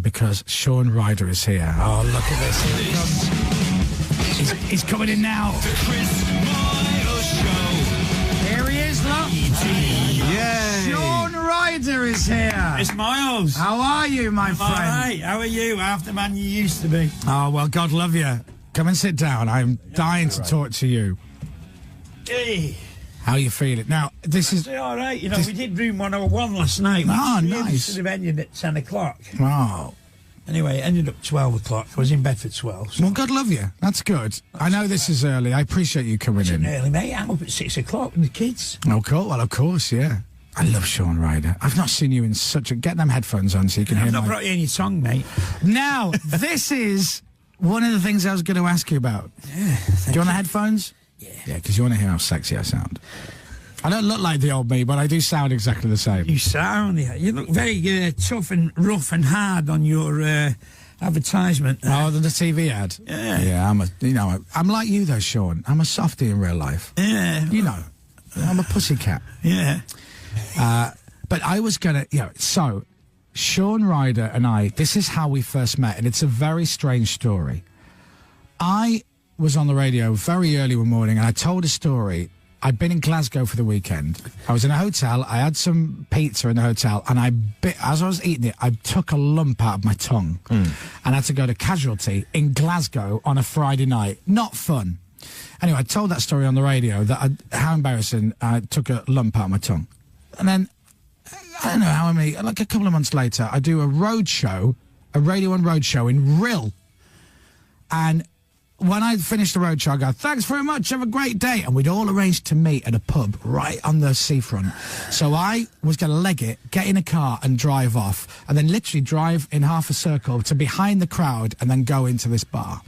because Shaun Ryder is here. Oh, look at this. Here he comes. He's coming in now. The Chris Moyles Show. Here he is, look. Yay! Shaun Ryder is here. It's Moyles. How are you, my friend? All right. How are you? Half the man you used to be. Oh, well, God love you. Come and sit down. I'm dying to talk to you. Hey. How you feeling? Now, this is... All right. You know, we did room 101 last night. Oh, We nice. should have ended at 10 o'clock. Oh. Anyway, it ended up 12 o'clock. I was in bed for 12. So Well, God love you. That's good. I know this is early. I appreciate you coming in. early, mate. I'm up at 6 o'clock with the kids. Oh, cool. Well, of course, yeah. I love Shaun Ryder. I've not seen you in such a... Get them headphones on so you can hear I've not my... brought you any tongue, mate. Now, this is one of the things I was going to ask you about. Yeah. Do you want the headphones? Yeah. Yeah, because you want to hear how sexy I sound. I don't look like the old me, but I do sound exactly the same. You sound... You look very tough and rough and hard on your advertisement. Oh, the TV ad? Yeah. Yeah, I'm like you, though, Shaun. I'm a softie in real life. Yeah. You know, I'm a pussycat. Yeah. But I was going to, so Shaun Ryder and I, this is how we first met, and it's a very strange story. I was on the radio very early one morning, and I told a story. I'd been in Glasgow for the weekend. I was in a hotel. I had some pizza in the hotel, and as I was eating it, I took a lump out of my tongue and had to go to casualty in Glasgow on a Friday night. Not fun. Anyway, I told that story on the radio, how embarrassing. I took a lump out of my tongue. And then, I don't know how many, like a couple of months later, I do a road show, a Radio 1 road show in Rill. And when I finished the road show, I go, thanks very much, have a great day. And we'd all arranged to meet at a pub right on the seafront. So I was going to leg it, get in a car and drive off, and then literally drive in half a circle to behind the crowd and then go into this bar.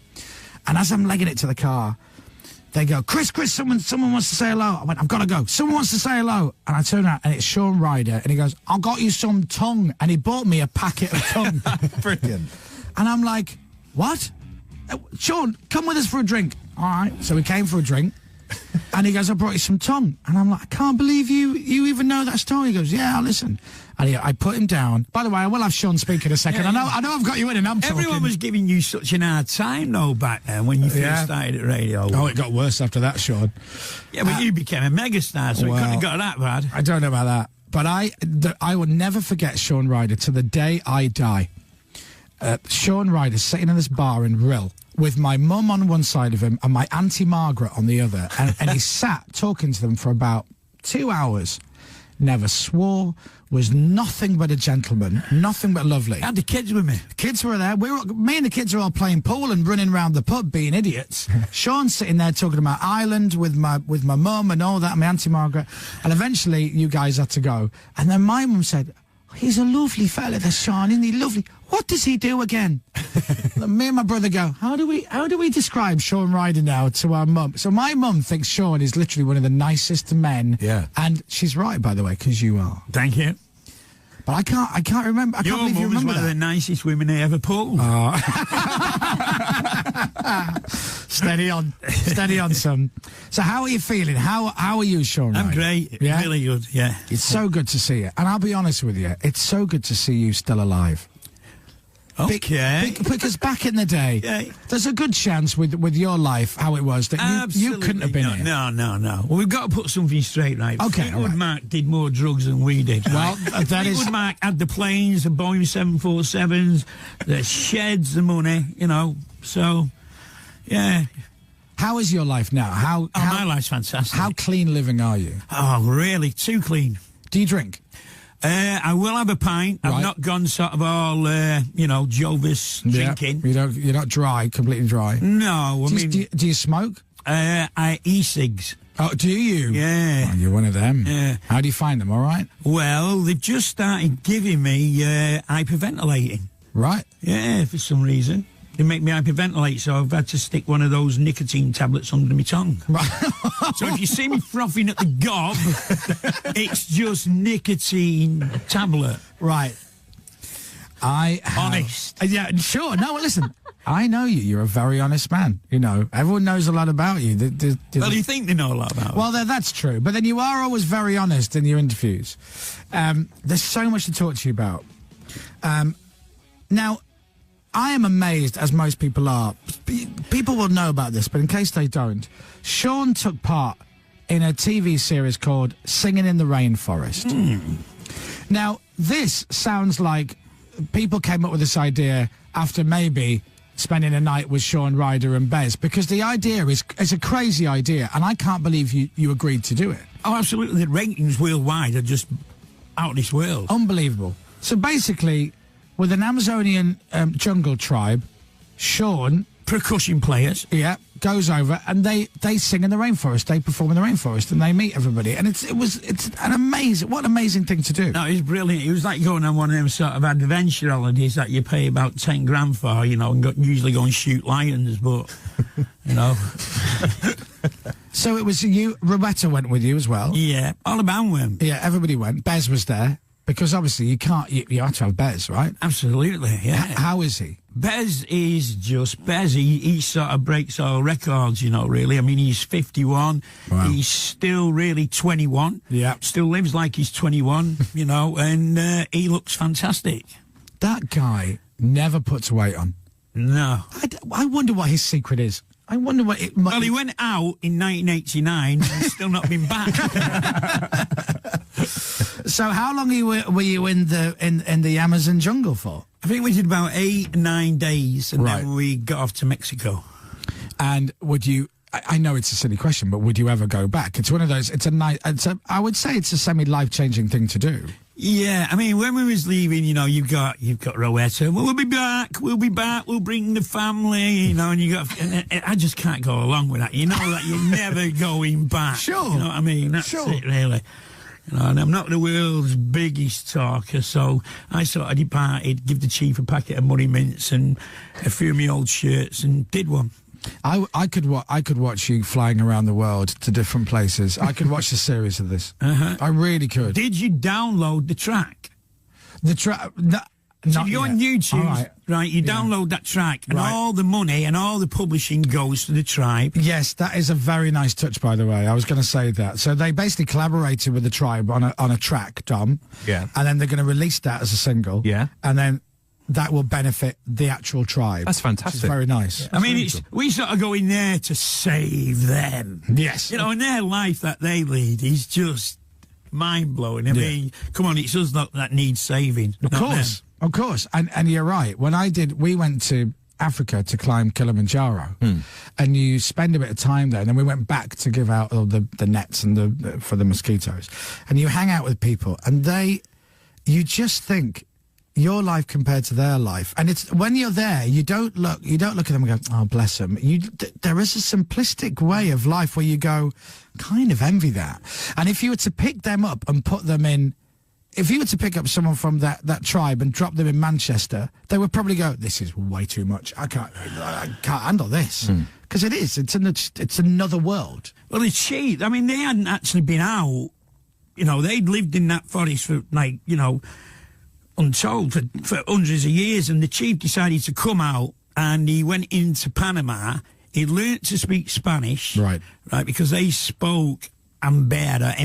And as I'm legging it to the car, they go, Chris, someone wants to say hello. I went, I've got to go. Someone wants to say hello. And I turn around, and it's Shaun Ryder, and he goes, I got you some tongue. And he bought me a packet of tongue. Brilliant. And I'm like, what? Shaun, come with us for a drink. All right. So we came for a drink. And he goes, I brought you some tongue. And I'm like, I can't believe you even know that story. He goes, yeah, listen. And I put him down. By the way, I will have Shaun speak in a second. Yeah, I know I've got you in and I'm talking. Everyone was giving you such an hard time, though, back then when you first started at radio. Oh, it got worse after that, Shaun. Yeah, but you became a megastar, so it couldn't have got that bad. I don't know about that. But I will never forget Shaun Ryder to the day I die. Shaun Ryder sitting in this bar in Rill with my mum on one side of him and my Auntie Margaret on the other. And he sat talking to them for about 2 hours. Never swore, was nothing but a gentleman, nothing but lovely. I had the kids with me. The kids were there. Me and the kids are all playing pool and running around the pub being idiots. Shaun's sitting there talking about Ireland with my mum and all that, my Auntie Margaret. And eventually you guys had to go. And then my mum said, he's a lovely fella, this Shaun, isn't he? Lovely. What does he do again? Me and my brother go, how do we describe Shaun Ryder now to our mum? So my mum thinks Shaun is literally one of the nicest men. Yeah. And she's right, by the way, because you are. Thank you. But I can't remember. I can't believe you Your mum was remember one of the nicest women I ever pulled. Steady on, son. So how are you feeling? How are you, Shaun Ryder? I'm great. Yeah? Really good, yeah. It's so good to see you. And I'll be honest with you, it's so good to see you still alive. Okay. Because back in the day, there's a good chance with your life, how it was, that you couldn't have been here. No. Well, we've got to put something straight, right? Okay, Fleetwood Mac did more drugs than we did. Well, right? that is... Fleetwood Mac had the planes, the Boeing 747s, the sheds, the money, so, yeah. How is your life now? My life's fantastic. How clean living are you? Oh, really? Too clean. Do you drink? I will have a pint. Right. I've not gone sort of all, Jovis drinking. You're not dry, completely dry. No, Do you smoke? I e-cigs. Oh, do you? Yeah. Oh, you're one of them. Yeah. How do you find them? All right. Well, they've just started giving me hyperventilating. Right. Yeah, for some reason. They make me hyperventilate, so I've had to stick one of those nicotine tablets under my tongue. Right. So if you see me frothing at the gob, it's just nicotine tablet. Right. Honest. Yeah, sure. No, listen. I know you. You're a very honest man. Everyone knows a lot about you. Well, you think they know a lot about me. Well, that's true. But then you are always very honest in your interviews. There's so much to talk to you about. Now, I am amazed, as most people are. People will know about this, but in case they don't, Shaun took part in a TV series called Singing in the Rainforest. Now, this sounds like people came up with this idea after maybe spending a night with Shaun Ryder and Bez, because the idea is a crazy idea, and I can't believe you agreed to do it. Oh, absolutely. The ratings worldwide are just out of this world. Unbelievable. So basically, with an Amazonian jungle tribe, Shaun, Percussion players. yeah, goes over and they sing in the rainforest. They perform in the rainforest and they meet everybody. And it's an amazing thing to do. No, it was brilliant. It was like going on one of them sort of adventure holidays that you pay about 10 grand for, you know, and usually go and shoot lions, but, you know. So it was you, Roberta went with you as well. Yeah, all about him. Yeah, everybody went. Bez was there, because obviously you have to have Bez, right? Absolutely, yeah. How is he? Bez is just Bez. He sort of breaks all records, you know, really. I mean, he's 51. Wow. He's still really 21. Yeah. Still lives like he's 21, you know, and he looks fantastic. That guy never puts weight on. No. I wonder what his secret is. I wonder what it might... Well, he went out in 1989 and still not been back. So how long were you in the Amazon jungle for? I think we did about 8 or 9 days, and Right. then we got off to Mexico. And would you... I know it's a silly question, but would you ever go back? It's one of those... I would say it's a semi-life-changing thing to do. Yeah, I mean, when we was leaving, you know, you've got Rowetta. Well, we'll be back. We'll bring the family, you know, and you got. And I just can't go along with that. You know that you're never going back. Sure. You know what I mean? That's Sure. it, really. You know, and I'm not the world's biggest talker, so I sort of departed, give the chief a packet of money mints and a few of my old shirts, and did one. I could watch you flying around the world to different places. I could watch a series of this. I really could. Did you download the track? The track... So if you go on YouTube, All right, you download that track, and Right. all the money and all the publishing goes to the tribe. Yes, that is a very nice touch, by the way. I was going to say that. So they basically collaborated with the tribe on a track, Dom. Yeah. And then they're going to release that as a single. Yeah. And then that will benefit the actual tribe. That's fantastic. Which is very nice. I mean, we sort of go in there to save them. Yes. You know, and their life that they lead is just mind-blowing. I mean, come on, it's us that needs saving. Of course. Of course. And you're right. We went to Africa to climb Kilimanjaro, and you spend a bit of time there, and then we went back to give out all the nets and for the mosquitoes, and you hang out with people, and you just think your life compared to their life, and it's when you're there, you don't look at them and go, oh, bless them. There is a simplistic way of life where you go, kind of envy that. And if you were to pick them up and put them in, if you were to pick up someone from that tribe and drop them in Manchester, they would probably go, this is way too much. I can't handle this. Because it's another world. Well, it's cheap. I mean, they hadn't actually been out. You know, they'd lived in that forest for, like, you know, untold for hundreds of years, and the chief decided to come out, and he went into Panama. He learnt to speak Spanish, right, because they spoke Embera,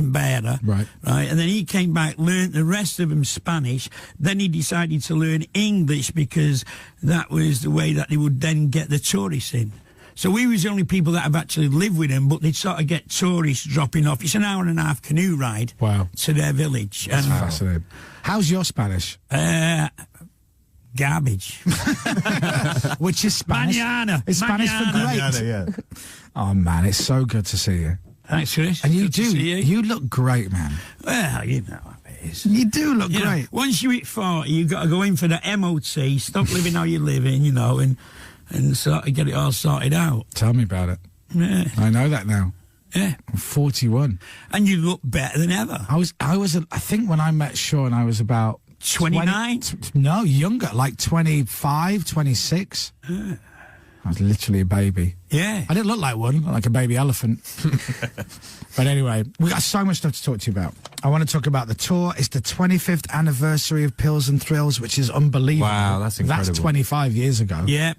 right, and then he came back, learnt the rest of them Spanish. Then he decided to learn English because that was the way that they would then get the tourists in. So we was the only people that have actually lived with them, but they'd sort of get tourists dropping off. It's an hour-and-a-half canoe ride to their village. That's fascinating. How's your Spanish? Garbage. Which is Spanish? Mañana. It's Spanish for great. Mañana, yeah. Oh, man, it's so good to see you. Thanks, Chris. And you Good to do. see you. You look great, man. Well, you know how it is. You do look You know, great. once you hit 40, you've got to go in for the MOT, stop living how you're living, you know, and sort of get it all sorted out. Tell me about it. Yeah. I know that now. Yeah. I'm 41. And you look better than ever. I think when I met Shaun, I was about 29? No, younger, like 25, 26. I was literally a baby. Yeah. I didn't look like one, like a baby elephant. But anyway, we got so much stuff to talk to you about. I want to talk about the tour. It's the 25th anniversary of Pills and Thrills, which is unbelievable. Wow, that's incredible. That's 25 years ago. Yep.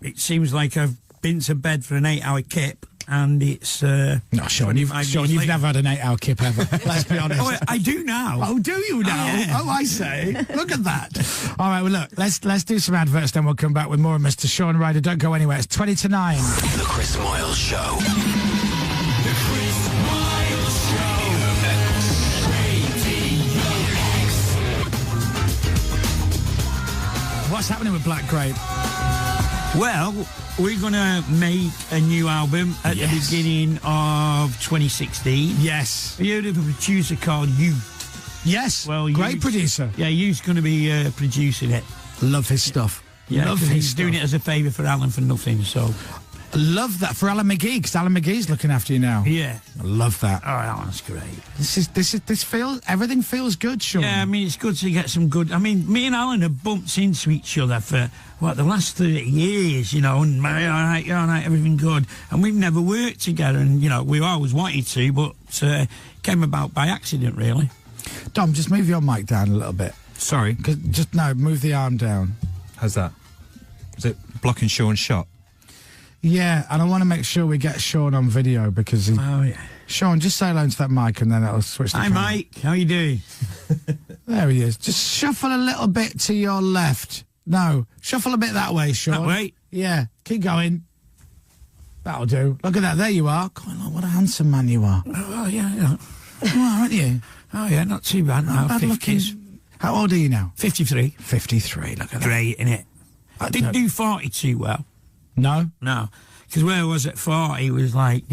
It seems like I've been to bed for an 8-hour kip. and it's... No, Shaun, you've 25 years later. never had an 8-hour kip ever. Let's be honest. Oh, I do now. Oh, do you now? Yeah. Oh, I say. Look at that. All right, well, look, let's do some adverts, then we'll come back with more of Mr. Shaun Ryder. Don't go anywhere. It's 20 to 9. The Chris Moyles Show. The Chris Moyles Show. Radio X. What's happening with Black Grape? Well, we're going to make a new album at the Yes. beginning of 2016. Yes. We heard of a producer called You. Yes. Well, great you- producer. Yeah, You's going to be producing it. Love his stuff. Yeah, Love 'cause his he's stuff. doing it as a favour for Alan for nothing, so... Love that for Alan McGee, because Alan McGee's looking after you now. Yeah. I love that. Oh, Alan's great. This feels, everything feels good, Shaun. Yeah, I mean, it's good to get some good... I mean, me and Alan have bumped into each other for, the last 30 years, and all right, everything good. And we've never worked together, and, we always wanted to, but came about by accident, really. Dom, just move your mic down a little bit. Sorry, Move the arm down. how's that? Is it blocking Shaun's shot? Yeah, and I want to make sure we get Shaun on video because he... Oh, yeah. Shaun, just say hello to that mic and then it'll switch the Hi, camera. Mike. How you doing? There he is. Just shuffle a little bit to your left. No, shuffle a bit that way, Shaun. That way? Yeah, keep going. That'll do. Look at that. There you are. God, look, what a handsome man you are. Oh, yeah. You are, aren't you? Oh, yeah, not too bad now. Bad looking. 50s. How old are you now? 53. 53. Look at that. Great, innit? I didn't don't- do 40 too well. No? No. Because where I was at 40, it was like,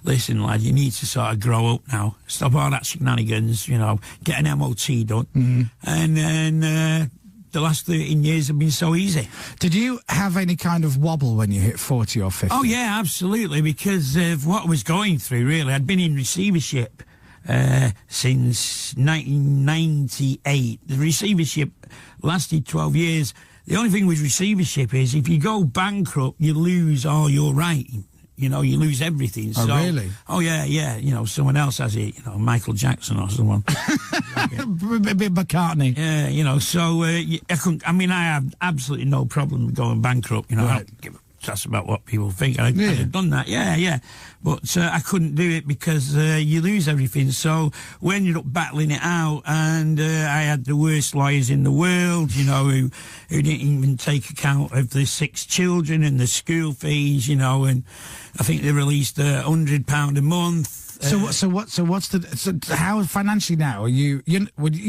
listen, lad, you need to sort of grow up now. Stop all that shenanigans, get an MOT done. Mm-hmm. And then the last 13 years have been so easy. Did you have any kind of wobble when you hit 40 or 50? Oh, yeah, absolutely, because of what I was going through, really. I'd been in receivership since 1998. The receivership lasted 12 years. The only thing with receivership is if you go bankrupt, you lose all your writing. You lose everything. Oh, so, really? Oh, yeah. Someone else has it, Michael Jackson or someone. Bit McCartney. Yeah, so I couldn't, I have absolutely no problem with going bankrupt, I Right. don't give a fuss about what people think. I'd Yeah. have done that, yeah. But I couldn't do it because you lose everything. So we ended up battling it out, and I had the worst lawyers in the world, who didn't even take account of the 6 children and the school fees, and I think they released £100 a month. So how financially now are you're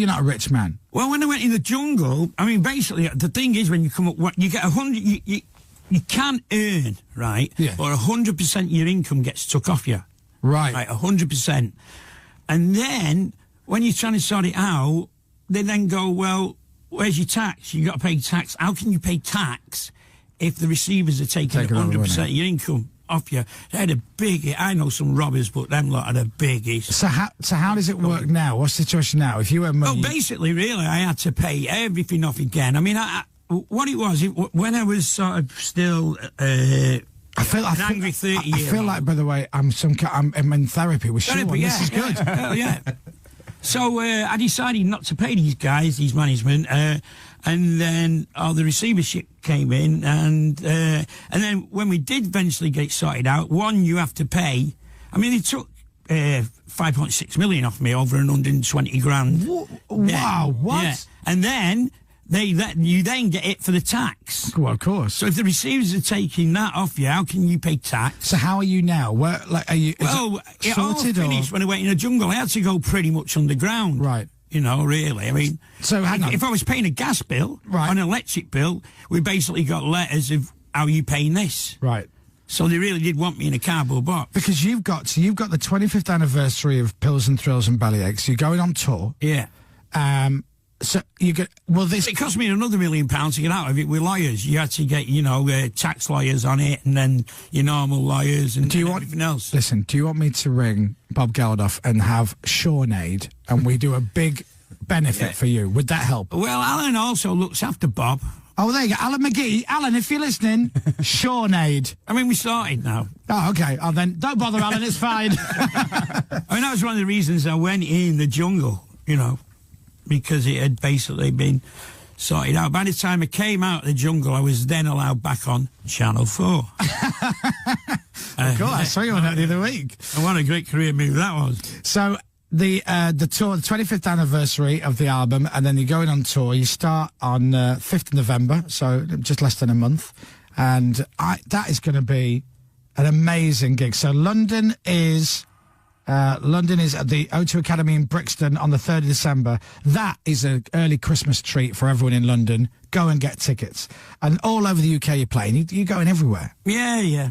not a rich man? Well, when I went in the jungle, basically, the thing is when you come up, you get 100, you can earn, right? Yeah. Or 100% of your income gets took off you. Right. Right, 100%. And then, when you're trying to sort it out, they then go, well, where's your tax? You got to pay tax. How can you pay tax if the receivers are taking Taking all the 100% of money. your income off you? They had I know some robbers, but them lot are the biggest. So how does it work now? What's the situation now? If you earn Well, money... basically, really, I had to pay everything off again. What it was, when I was sort of still I feel angry 30 I year feel old. like, by the way, I'm in therapy with Shaun. Therapy, This is good. Hell yeah. So I decided not to pay these guys, these management, and then the receivership came in, and then when we did eventually get it sorted out, one, you have to pay. They took 5.6 million off me over 120 grand. Wow, what? Yeah. And then you then get it for the tax. Well, of course. So if the receivers are taking that off you, how can you pay tax? So how are you now? Where, are you? Well, it all sorted finished when I went in the jungle. I had to go pretty much underground. Right. Really. So hang on. If I was paying a gas bill, Right. or an electric bill, we basically got letters of how you paying this. Right. So they really did want me in a cardboard box. Because you've got the 25th anniversary of Pills and Thrills and Bellyaches. You're going on tour. Yeah. So you get this. It cost me another £1 million to get out of it with lawyers. You had to get, tax lawyers on it, and then your normal lawyers and everything else. Listen, do you want me to ring Bob Geldof and have Shaunade, and we do a big benefit for you? Would that help? Well, Alan also looks after Bob. Oh, there you go, Alan McGee. Alan, if you're listening, Shaunade. We started now. Oh, okay. Oh, then don't bother, Alan. It's fine. That was one of the reasons I went in the jungle, because it had basically been sorted out. By the time I came out of the jungle, I was then allowed back on Channel 4. Of course, I saw you on that the other week. And what a great career move that was. So the tour, the 25th anniversary of the album, and then you're going on tour. You start on 5th of November, so just less than a month, and that is going to be an amazing gig. So London is at the O2 Academy in Brixton on the 3rd of December. That is an early Christmas treat for everyone in London. Go and get tickets. And all over the UK you're playing. You're going everywhere. Yeah.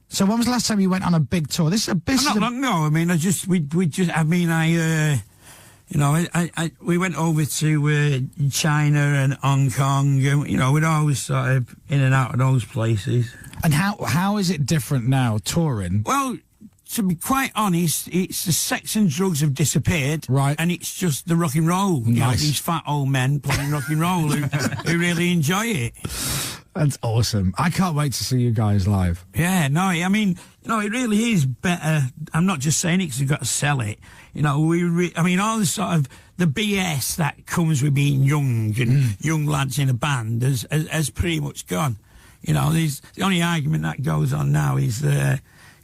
So when was the last time you went on a big tour? This is a business. Not long ago. I mean, we went over to China and Hong Kong, and we'd always sort of in and out of those places. And how is it different now, touring? Well, to be quite honest, it's the sex and drugs have disappeared, right? And it's just the rock and roll. Nice. These fat old men playing rock and roll who really enjoy it. That's awesome. I can't wait to see you guys live. Yeah, no, I mean, it really is better. I'm not just saying it because you've got to sell it. All the sort of the BS that comes with being young and young lads in a band has pretty much gone. The only argument that goes on now is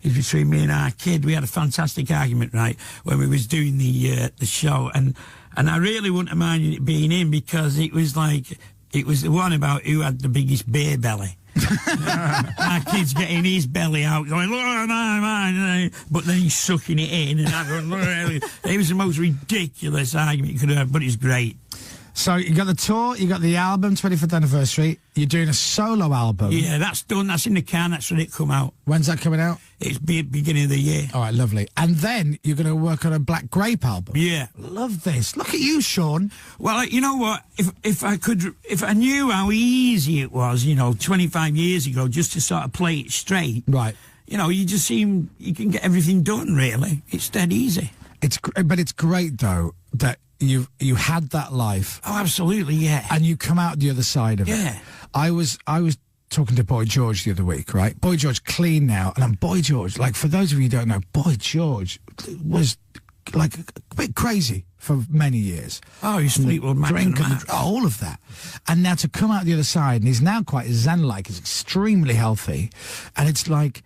between me and our kid. We had a fantastic argument, right, when we was doing the show, and I really wouldn't have minded it being in because it was the one about who had the biggest beer belly. Our kid's getting his belly out, going, mine, but then he's sucking it in, and I'm going, it was the most ridiculous argument you could have, but it's great. So you got the tour, you got the album, 25th anniversary. You're doing a solo album. Yeah, that's done. That's in the can. That's when it come out. When's that coming out? It's beginning of the year. All right, lovely. And then you're going to work on a Black Grape album. Yeah, love this. Look at you, Shaun. Well, you know what? If I knew how easy it was, 25 years ago, just to sort of play it straight. Right. You can get everything done. Really, it's dead easy. But it's great though that you had that life. Oh, absolutely, yeah. And you come out the other side of it. Yeah. I was talking to Boy George the other week, right? Boy George clean now, and Boy George, like, for those of you who don't know, Boy George was like a bit crazy for many years. Oh, he's Fleetwood Mac drink and all of that. And now to come out the other side, and he's now quite zen-like, he's extremely healthy, and it's like,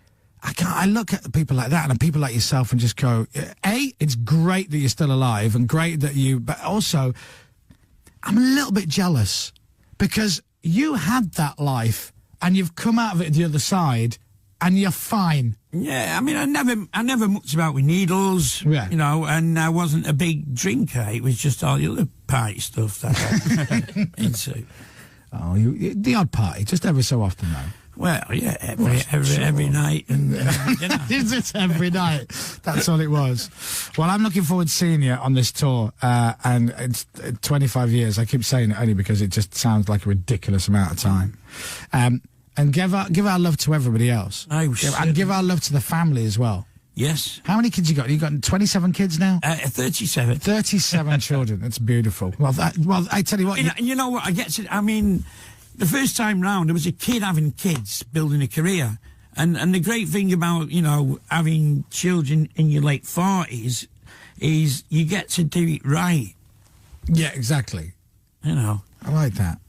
I look at people like that and people like yourself and just go, A, it's great that you're still alive and great that but also I'm a little bit jealous because you had that life and you've come out of it the other side and you're fine. Yeah, I mean, I never mucked about with needles, yeah. And I wasn't a big drinker. It was just all the other party stuff that I was into. Oh, the odd party, just every so often though. Well, yeah, every night and every dinner. Is it every night? That's all it was. Well, I'm looking forward to seeing you on this tour, and it's 25 years. I keep saying it only because it just sounds like a ridiculous amount of time. And give our love to everybody else. And give our love to the family as well. Yes. How many kids you got? You got 27 kids now? 37. 37 children. That's beautiful. Well, I tell you what. You know what? The first time round, there was a kid having kids, building a career. And the great thing about, having children in your late 40s is you get to do it right. Yeah, exactly. I like that.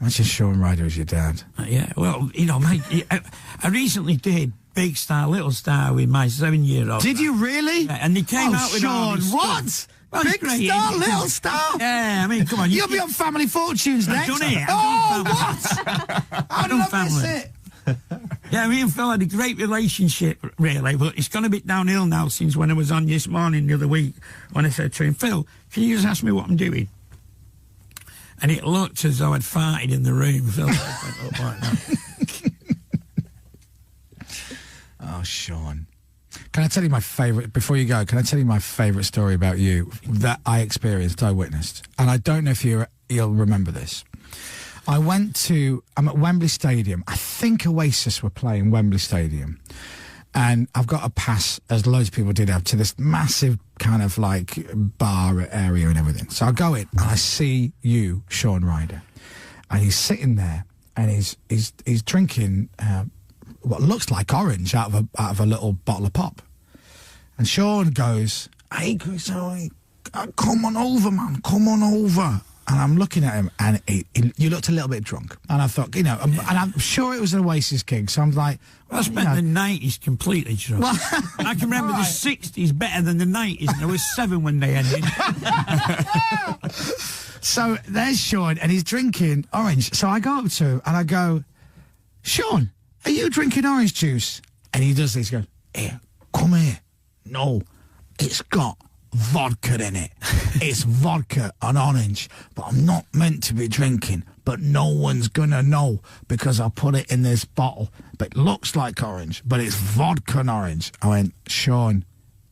Imagine Shaun Ryder as your dad. Yeah, well, I recently did Big Star, Little Star with my 7-year-old. Did you really? Yeah, and they came out with all Shaun, this what? stuff. Well, Big Star, Little Star? Yeah, I mean, come on. You'll be on Family Fortunes next. I've done it. What? I've done family. Yeah, me and Phil had a great relationship, really, but it's gone a bit downhill now since when I was on this morning the other week when I said to him, Phil, can you just ask me what I'm doing? And it looked as though I'd farted in the room. Phil went up like that. Oh, Shaun. Can I tell you my favourite, before you go, can I tell you my favourite story about you that I experienced, I witnessed? And I don't know if you'll remember this. I'm at Wembley Stadium. I think Oasis were playing Wembley Stadium. And I've got a pass, as loads of people did have, to this massive kind of like bar area and everything. So I go in and I see you, Shaun Ryder. And he's sitting there and he's drinking what looks like orange out of a little bottle of pop. And Shaun goes, hey, Chris, come on over, man, come on over. And I'm looking at him, and you looked a little bit drunk. And I thought, and I'm sure it was an Oasis gig, so I'm like... I spent the 90s completely drunk. Well, I can remember the 60s better than the 90s, and there was 7 when they ended. So there's Shaun, and he's drinking orange. So I go up to him, and I go, Shaun, are you drinking orange juice? And he does this, he goes, here, come here. No, it's got vodka in it. It's vodka and orange, but I'm not meant to be drinking, but no one's gonna know because I put it in this bottle, but it looks like orange, but it's vodka and orange. I went, Shaun,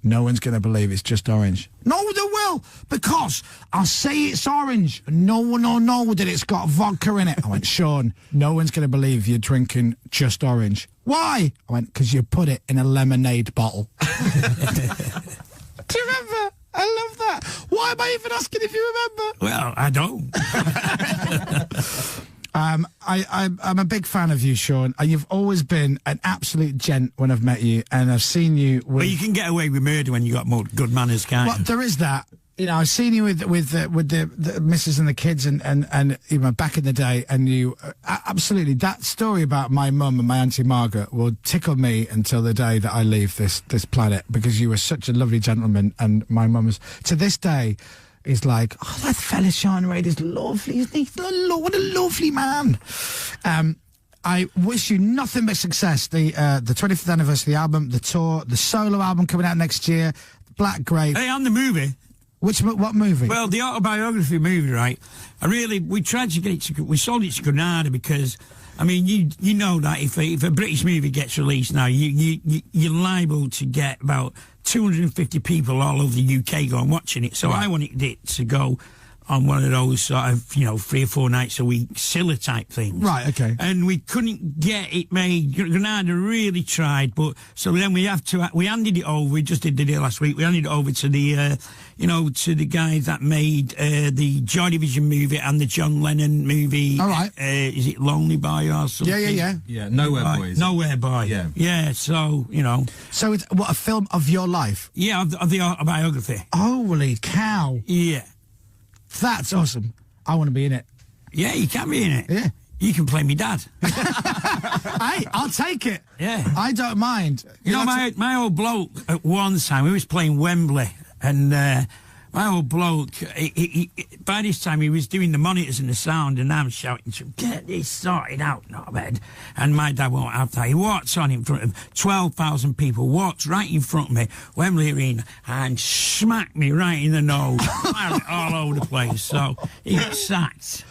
no one's gonna believe it's just orange. No, they will, because I'll say it's orange and no one will know that it's got vodka in it. I went, Shaun, no one's gonna believe you're drinking just orange. Why? I went, because you put it in a lemonade bottle. Do you remember? I love that. Why am I even asking if you remember? Well, I don't. I'm a big fan of you, Shaun. You've always been an absolute gent when I've met you, and I've seen you with... Well, you can get away with murder when you got more good manners, can't you? Well, there is that. I've seen you with the missus and the kids, and back in the day, and you absolutely, that story about my mum and my Auntie Margaret will tickle me until the day that I leave this planet, because you were such a lovely gentleman, and my mum was, to this day, is like, oh, that fella Shaun Ryder's lovely, isn't he? What a lovely man. I wish you nothing but success. The 25th anniversary of the album, the tour, the solo album coming out next year, Black Grape. Hey, on the movie. What movie? Well, the autobiography movie, right? We tried to get it we sold it to Granada because, I mean, you know that if a British movie gets released now, you're liable to get about 250 people all over the UK going watching it. So I wanted it to go on one of those sort of, 3 or 4 nights a week, Scylla type things. Right, okay. And we couldn't get it made. Granada really tried, but so then we handed it over. We just did the deal last week. We handed it over to the, to the guy that made the Joy Division movie and the John Lennon movie. All right. Is it Lonely Boy or something? Yeah, Nowhere Boy. Nowhere Boy. Yeah. Yeah, so, So it's, what, a film of your life? Yeah, of the autobiography. Holy cow. Yeah. That's awesome. I want to be in it. Yeah, you can be in it. Yeah. You can play me dad. Hey, I'll take it. Yeah. I don't mind. My old bloke at one time, we was playing Wembley, and my old bloke, by this time he was doing the monitors and the sound, and I'm shouting to him, get this sorted out, not bad. And my dad won't have that. He walks on in front of 12,000 people, walks right in front of me, Wembley Arena, and smacked me right in the nose, all over the place. So he got sacked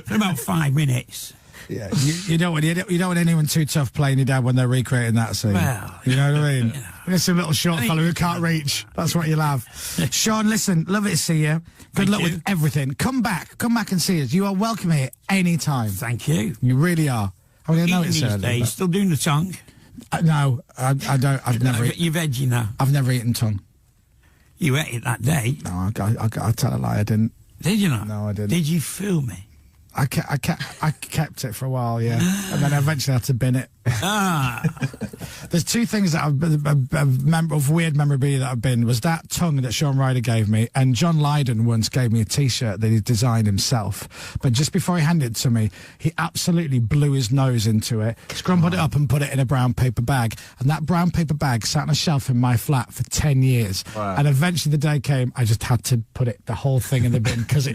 for about 5 minutes. Yeah, you don't want anyone too tough playing your dad when they're recreating that scene. Well, you know what I mean? It's a little short fellow who can't reach. That's what you'll have. Shaun, listen, love it to see you. Good luck with everything. Come back and see us. You are welcome here any time. Thank you. You really are. I mean, I know it's early. Days, still doing the tongue? No, I don't. I've never. You're veggie now. I've never eaten tongue. You ate it that day. No, I tell a lie. I didn't. Did you not? No, I didn't. Did you fool me? I kept it for a while, yeah, and then I eventually had to bin it. There's 2 things that of weird memorabilia that I've binned. Was that tongue that Shaun Ryder gave me, and John Lydon once gave me a T-shirt that he designed himself. But just before he handed it to me, he absolutely blew his nose into it, scrumpled it up and put it in a brown paper bag. And that brown paper bag sat on a shelf in my flat for 10 years. Wow. And eventually the day came, I just had to put the whole thing in the bin because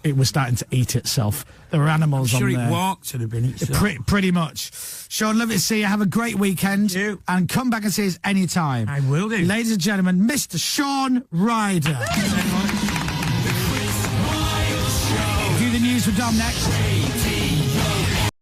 it was starting to eat itself. There were animals on there. I'm sure it walked to the bin itself. Pretty much. Shaun, love to see you. Have a great weekend. You. And come back and see us anytime. I will do. Ladies and gentlemen, Mr. Shaun Ryder. The Chris Moyles Show. Do the news with Dom next.